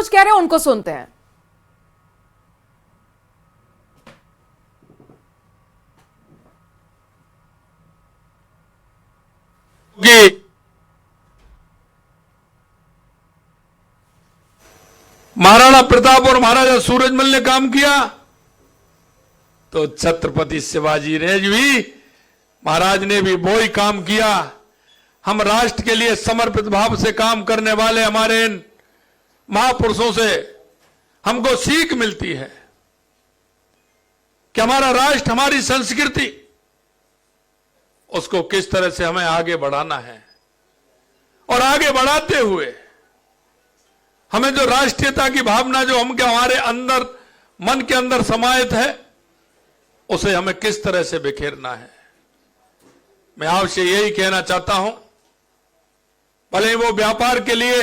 कुछ कह रहे हैं उनको सुनते हैं। महाराणा प्रताप और महाराजा सूरजमल ने काम किया तो छत्रपति शिवाजी ने भी, महाराज ने भी वही काम किया। हम राष्ट्र के लिए समर्पित भाव से काम करने वाले हमारे इन महापुरुषों से हमको सीख मिलती है कि हमारा राष्ट्र, हमारी संस्कृति, उसको किस तरह से हमें आगे बढ़ाना है और आगे बढ़ाते हुए हमें जो राष्ट्रीयता की भावना जो हमारे अंदर, मन के अंदर समाहित है, उसे हमें किस तरह से बिखेरना है। मैं आपसे यही कहना चाहता हूं, भले वो व्यापार के लिए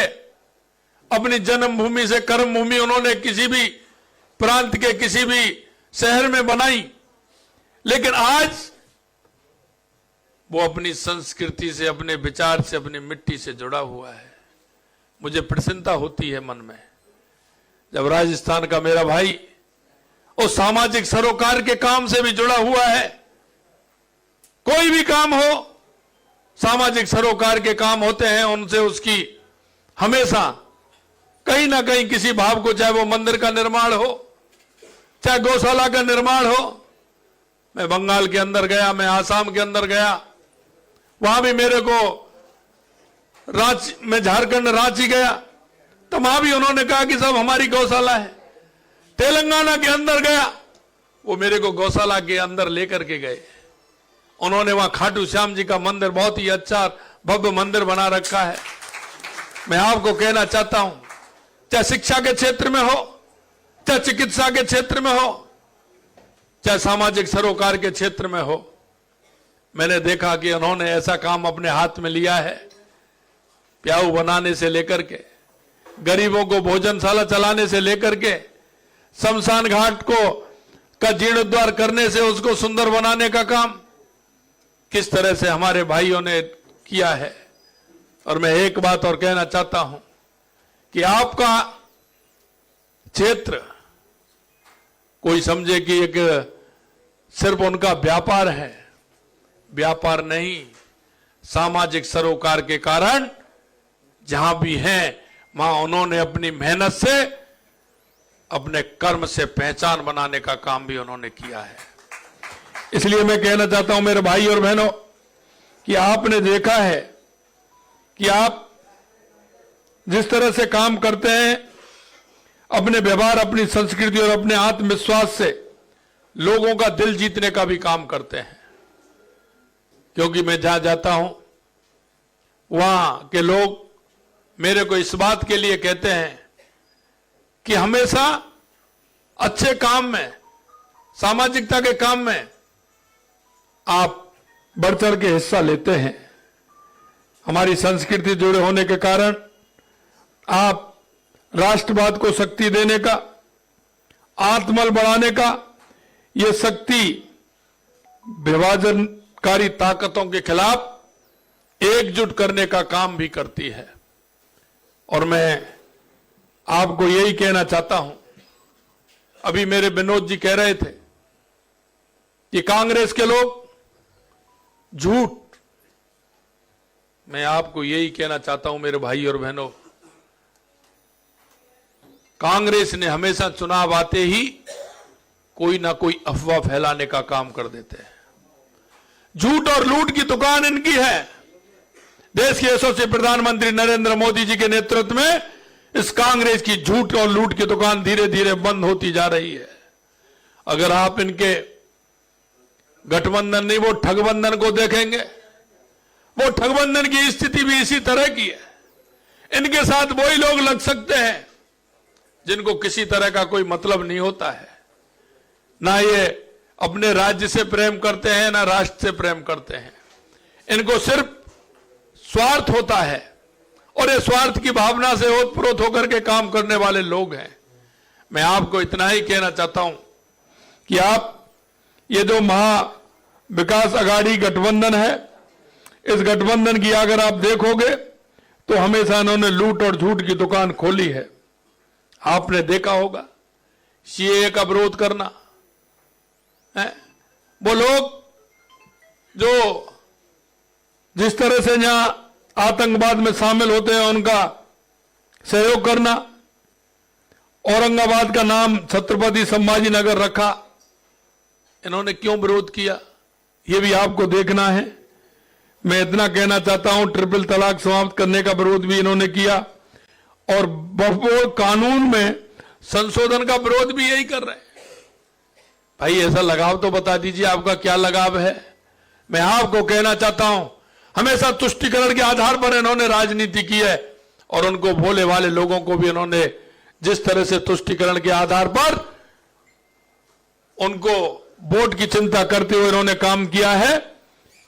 अपनी जन्मभूमि से कर्मभूमि उन्होंने किसी भी प्रांत के किसी भी शहर में बनाई, लेकिन आज वो अपनी संस्कृति से, अपने विचार से, अपनी मिट्टी से जुड़ा हुआ है। मुझे प्रसन्नता होती है मन में जब राजस्थान का मेरा भाई उस सामाजिक सरोकार के काम से भी जुड़ा हुआ है। कोई भी काम हो, सामाजिक सरोकार के काम होते हैं, उनसे उसकी हमेशा कहीं ना कहीं किसी भाव को, चाहे वो मंदिर का निर्माण हो, चाहे गौशाला का निर्माण हो। मैं बंगाल के अंदर गया, मैं आसाम के अंदर गया, वहां भी मेरे को रांची, मैं झारखंड रांची गया तो वहां भी उन्होंने कहा कि साहब हमारी गौशाला है। तेलंगाना के अंदर गया, वो मेरे को गौशाला के अंदर लेकर के गए। उन्होंने वहां खाटू श्याम जी का मंदिर, बहुत ही अच्छा भव्य मंदिर बना रखा है। मैं आपको कहना चाहता हूं, चाहे शिक्षा के क्षेत्र में हो, चाहे चिकित्सा के क्षेत्र में हो, चाहे सामाजिक सरोकार के क्षेत्र में हो, मैंने देखा कि उन्होंने ऐसा काम अपने हाथ में लिया है। प्याऊ बनाने से लेकर के, गरीबों को भोजनशाला चलाने से लेकर के, शमशान घाट का जीर्णोद्धार करने से उसको सुंदर बनाने का काम किस तरह से हमारे भाइयों ने किया है। और मैं एक बात और कहना चाहता हूं कि आपका क्षेत्र कोई समझे कि एक सिर्फ उनका व्यापार है, व्यापार नहीं, सामाजिक सरोकार के कारण जहां भी हैं वहां उन्होंने अपनी मेहनत से, अपने कर्म से पहचान बनाने का काम भी उन्होंने किया है। इसलिए मैं कहना चाहता हूं मेरे भाई और बहनों कि आपने देखा है कि आप जिस तरह से काम करते हैं, अपने व्यवहार, अपनी संस्कृति और अपने आत्मविश्वास से लोगों का दिल जीतने का भी काम करते हैं। क्योंकि मैं जहां जाता हूं वहां के लोग मेरे को इस बात के लिए कहते हैं कि हमेशा अच्छे काम में, सामाजिकता के काम में आप बढ़ चढ़ के हिस्सा लेते हैं। हमारी संस्कृति जुड़े होने के कारण आप राष्ट्रवाद को शक्ति देने का, आत्मबल बढ़ाने का, ये शक्ति विभाजनकारी ताकतों के खिलाफ एकजुट करने का काम भी करती है। और मैं आपको यही कहना चाहता हूं, अभी मेरे विनोद जी कह रहे थे कि कांग्रेस के लोग झूठ, मैं आपको यही कहना चाहता हूं मेरे भाई और बहनों, कांग्रेस ने हमेशा चुनाव आते ही कोई ना कोई अफवाह फैलाने का काम कर देते हैं। झूठ और लूट की दुकान इनकी है। देश के यशस्वी प्रधानमंत्री नरेंद्र मोदी जी के नेतृत्व में इस कांग्रेस की झूठ और लूट की दुकान धीरे धीरे बंद होती जा रही है। अगर आप इनके गठबंधन नहीं, वो ठगबंधन को देखेंगे, वो ठगबंधन की स्थिति भी इसी तरह की है। इनके साथ वही लोग लग सकते हैं जिनको किसी तरह का कोई मतलब नहीं होता है, ना ये अपने राज्य से प्रेम करते हैं, ना राष्ट्र से प्रेम करते हैं। इनको सिर्फ स्वार्थ होता है और ये स्वार्थ की भावना से ओतप्रोत होकर के काम करने वाले लोग हैं। मैं आपको इतना ही कहना चाहता हूं कि आप ये जो महा विकास अघाड़ी गठबंधन है, इस गठबंधन की अगर आप देखोगे तो हमेशा इन्होंने लूट और झूठ की दुकान खोली है। आपने देखा होगा सीएए का विरोध करना है, वो लोग जो जिस तरह से यहां आतंकवाद में शामिल होते हैं उनका सहयोग करना, औरंगाबाद का नाम छत्रपति संभाजी नगर रखा, इन्होंने क्यों विरोध किया ये भी आपको देखना है। मैं इतना कहना चाहता हूं, ट्रिपल तलाक समाप्त करने का विरोध भी इन्होंने किया और वक्फ कानून में संशोधन का विरोध भी यही कर रहे हैं। भाई ऐसा लगाव तो बता दीजिए, आपका क्या लगाव है। मैं आपको कहना चाहता हूं, हमेशा तुष्टिकरण के आधार पर इन्होंने राजनीति की है और उनको भोले वाले लोगों को भी इन्होंने जिस तरह से तुष्टिकरण के आधार पर उनको वोट की चिंता करते हुए इन्होंने काम किया है।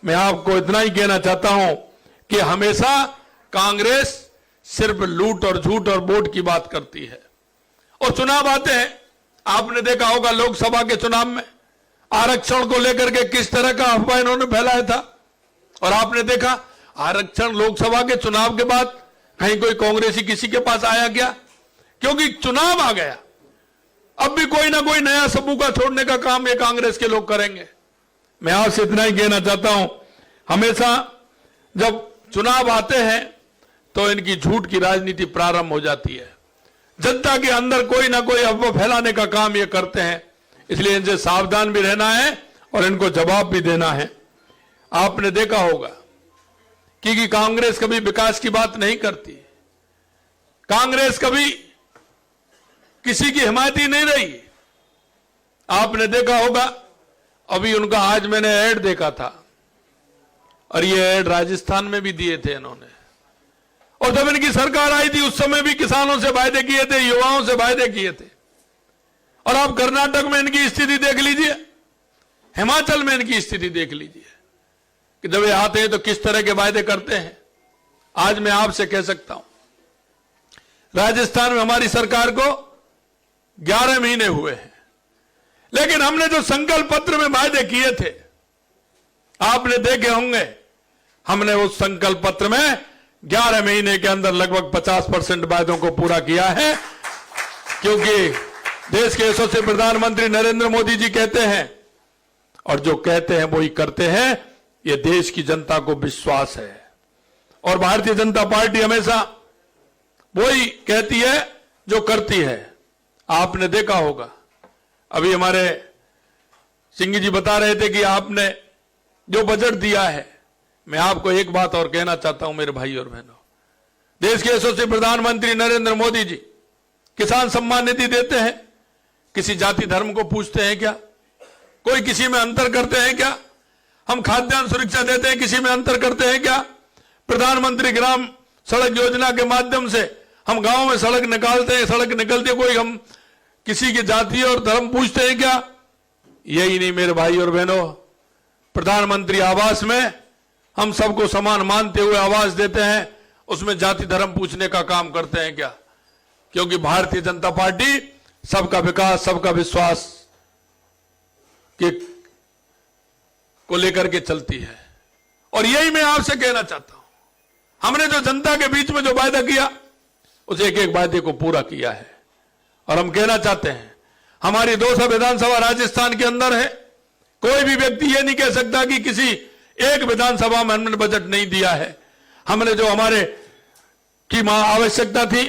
मैं आपको इतना ही कहना चाहता हूं कि हमेशा कांग्रेस सिर्फ लूट और झूठ और वोट की बात करती है और चुनाव आते हैं, आपने देखा होगा लोकसभा के चुनाव में आरक्षण को लेकर के किस तरह का अफवाह इन्होंने फैलाया था और आपने देखा आरक्षण लोकसभा के चुनाव के बाद कहीं कोई कांग्रेसी किसी के पास आया क्या? क्योंकि चुनाव आ गया, अब भी कोई ना कोई नया सबूका छोड़ने का काम ये कांग्रेस के लोग करेंगे। मैं आपसे इतना ही कहना चाहता हूं, हमेशा जब चुनाव आते हैं तो इनकी झूठ की राजनीति प्रारंभ हो जाती है, जनता के अंदर कोई ना कोई अफवाह फैलाने का काम ये करते हैं, इसलिए इनसे सावधान भी रहना है और इनको जवाब भी देना है। आपने देखा होगा कि कांग्रेस कभी विकास की बात नहीं करती, कांग्रेस कभी किसी की हिमायती नहीं रही। आपने देखा होगा अभी उनका आज मैंने ऐड देखा था और ये ऐड राजस्थान में भी दिए थे इन्होंने, और जब इनकी सरकार आई थी उस समय भी किसानों से वायदे किए थे, युवाओं से वायदे किए थे। और आप कर्नाटक में इनकी स्थिति देख लीजिए, हिमाचल में इनकी स्थिति देख लीजिए कि जब ये आते हैं तो किस तरह के वायदे करते हैं। आज मैं आपसे कह सकता हूं, राजस्थान में हमारी सरकार को 11 महीने हुए हैं, लेकिन हमने जो संकल्प पत्र में वायदे किए थे आपने देखे होंगे, हमने उस संकल्प पत्र में 11 महीने के अंदर लगभग 50% वायदों को पूरा किया है। क्योंकि देश के यशस्वी प्रधानमंत्री नरेंद्र मोदी जी कहते हैं और जो कहते हैं वो ही करते हैं, ये देश की जनता को विश्वास है और भारतीय जनता पार्टी हमेशा वही कहती है जो करती है। आपने देखा होगा अभी हमारे सिंह जी बता रहे थे कि आपने जो बजट दिया है, मैं आपको एक बात और कहना चाहता हूं मेरे भाई और बहनों, देश के यशस्वी प्रधानमंत्री नरेंद्र मोदी जी किसान सम्मान निधि देते हैं, किसी जाति धर्म को पूछते हैं क्या? कोई किसी में अंतर करते हैं क्या? हम खाद्यान्न सुरक्षा देते हैं, किसी में अंतर करते हैं क्या? प्रधानमंत्री ग्राम सड़क योजना के माध्यम से हम गांव में सड़क निकालते हैं, सड़क निकलती, कोई हम किसी की जाति और धर्म पूछते हैं क्या? यही नहीं मेरे भाई और बहनों, प्रधानमंत्री आवास में हम सबको समान मानते हुए आवास देते हैं, उसमें जाति धर्म पूछने का काम करते हैं क्या? क्योंकि भारतीय जनता पार्टी सबका विकास, सबका विश्वास को लेकर के चलती है। और यही मैं आपसे कहना चाहता हूं, हमने जो जनता के बीच में जो वायदा किया उस एक एक वायदे को पूरा किया है। और हम कहना चाहते हैं, हमारी 200 विधानसभा राजस्थान के अंदर है, कोई भी व्यक्ति ये नहीं कह सकता कि किसी एक विधानसभा में हमने बजट नहीं दिया है। हमने जो हमारे की आवश्यकता थी,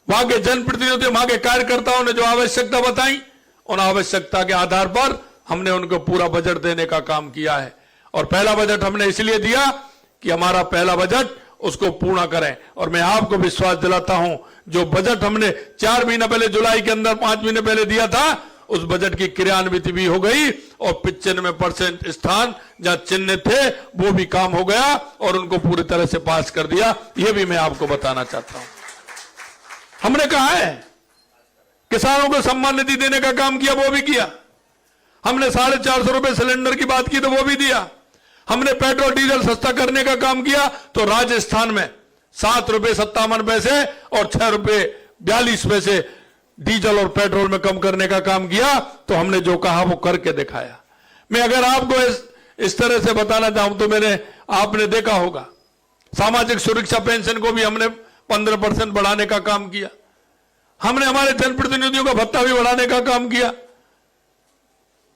वहां के जनप्रतिनिधियों, वहां के कार्यकर्ताओं ने जो आवश्यकता बताई, उन आवश्यकता के आधार पर हमने उनको पूरा बजट देने का काम किया है। और पहला बजट हमने इसलिए दिया कि हमारा पहला बजट उसको पूर्ण करें। और मैं आपको विश्वास दिलाता हूं, जो बजट हमने 4 महीने पहले जुलाई के अंदर 5 महीने पहले दिया था, उस बजट की क्रियान्वित भी हो गई और 95% स्थान जहां चिन्ह थे वो भी काम हो गया और उनको पूरी तरह से पास कर दिया। यह भी मैं आपको बताना चाहता हूं। हमने कहा है किसानों को सम्मान निधि देने का काम किया, वो भी किया। हमने 450 रुपए सिलेंडर की बात की तो वो भी दिया। हमने पेट्रोल डीजल सस्ता करने का काम किया तो राजस्थान में 7 रुपए 57 पैसे और 6 रुपए 42 पैसे डीजल और पेट्रोल में कम करने का काम किया। तो हमने जो कहा वो करके दिखाया। मैं अगर आपको इस तरह से बताना चाहूं तो आपने देखा होगा, सामाजिक सुरक्षा पेंशन को भी हमने 15% बढ़ाने का काम किया। हमने हमारे जनप्रतिनिधियों का भत्ता भी बढ़ाने का काम किया।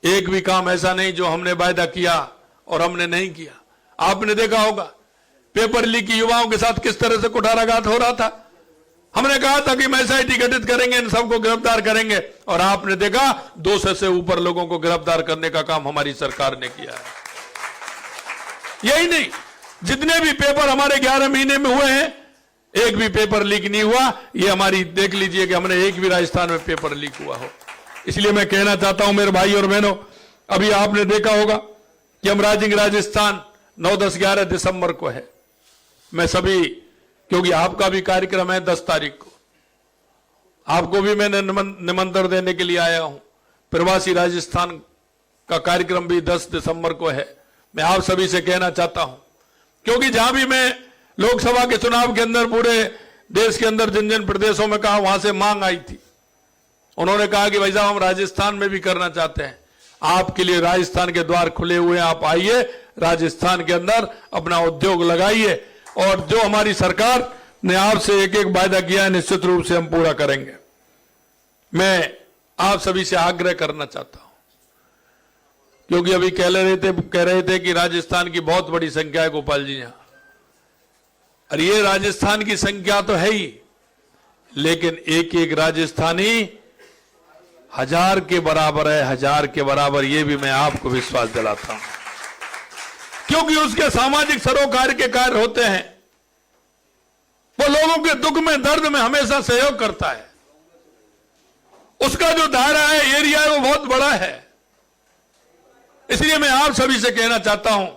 एक भी काम ऐसा नहीं जो हमने वायदा किया और हमने नहीं किया। आपने देखा होगा पेपर लीक युवाओं के साथ किस तरह से कुठाराघात हो रहा था। हमने कहा था कि हम एसआईटी गठित करेंगे, इन सबको गिरफ्तार करेंगे, और आपने देखा 200 से ऊपर लोगों को गिरफ्तार करने का काम हमारी सरकार ने किया है। यही नहीं, जितने भी पेपर हमारे 11 महीने में हुए हैं, एक भी पेपर लीक नहीं हुआ। ये हमारी देख लीजिए कि हमने एक भी राजस्थान में पेपर लीक हुआ हो। इसलिए मैं कहना चाहता हूं मेरे भाई और बहनों, अभी आपने देखा होगा कि हम राइजिंग राजस्थान 9, 10, 11 दिसंबर को है। मैं सभी, क्योंकि आपका भी कार्यक्रम है 10 तारीख को, आपको भी मैंने निमंत्रण देने के लिए आया हूं। प्रवासी राजस्थान का कार्यक्रम भी 10 दिसंबर को है। मैं आप सभी से कहना चाहता हूं, क्योंकि जहां भी मैं लोकसभा के चुनाव के अंदर पूरे देश के अंदर जिन जिन प्रदेशों में कहा, वहां से मांग आई थी। उन्होंने कहा कि भाई साहब हम राजस्थान में भी करना चाहते हैं। आपके लिए राजस्थान के द्वार खुले हुए हैं, आप आइए, राजस्थान के अंदर अपना उद्योग लगाइए, और जो हमारी सरकार ने आपसे एक एक वायदा किया है निश्चित रूप से हम पूरा करेंगे। मैं आप सभी से आग्रह करना चाहता हूं, क्योंकि अभी कह रहे थे कि राजस्थान की बहुत बड़ी संख्या है गोपाल जी यहां, और ये राजस्थान की संख्या तो है ही, लेकिन एक एक राजस्थानी 1000 के बराबर है, 1000 के बराबर। ये भी मैं आपको विश्वास दिलाता हूं, क्योंकि उसके सामाजिक सरोकार के कार्य होते हैं। वो लोगों के दुख में, दर्द में हमेशा सहयोग करता है। उसका जो दायरा है, एरिया है, वो बहुत बड़ा है। इसलिए मैं आप सभी से कहना चाहता हूं,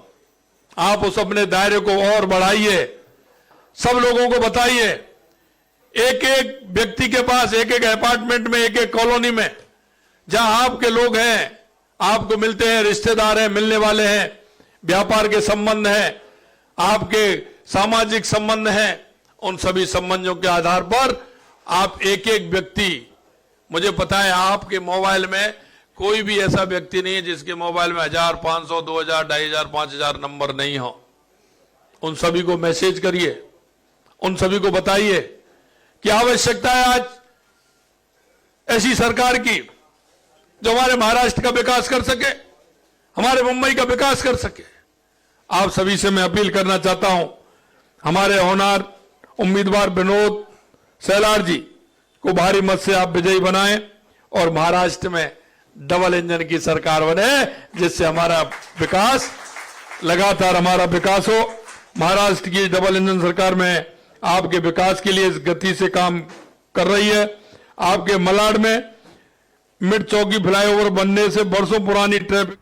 आप उस अपने दायरे को और बढ़ाइए, सब लोगों को बताइए। एक एक व्यक्ति के पास, एक एक अपार्टमेंट में, एक एक कॉलोनी में, जहां आपके लोग हैं, आपको मिलते हैं, रिश्तेदार हैं, मिलने वाले हैं, व्यापार के संबंध हैं, आपके सामाजिक संबंध हैं, उन सभी संबंधों के आधार पर आप एक एक व्यक्ति, मुझे पता है आपके मोबाइल में कोई भी ऐसा व्यक्ति नहीं है जिसके मोबाइल में 1000, 500, 2000, 2500, 5000 नंबर नहीं हो। उन सभी को मैसेज करिए, उन सभी को बताइए कि आवश्यकता है आज ऐसी सरकार की जो हमारे महाराष्ट्र का विकास कर सके, हमारे मुंबई का विकास कर सके। आप सभी से मैं अपील करना चाहता हूं, हमारे होनहार उम्मीदवार विनोद सैलार जी को भारी मत से आप विजयी बनाएं, और महाराष्ट्र में डबल इंजन की सरकार बने, जिससे हमारा विकास, लगातार हमारा विकास हो। महाराष्ट्र की डबल इंजन सरकार में आपके विकास के लिए इस गति से काम कर रही है। आपके मलाड में मिड चौकी फ्लाईओवर बनने से वर्षों पुरानी ट्रैफिक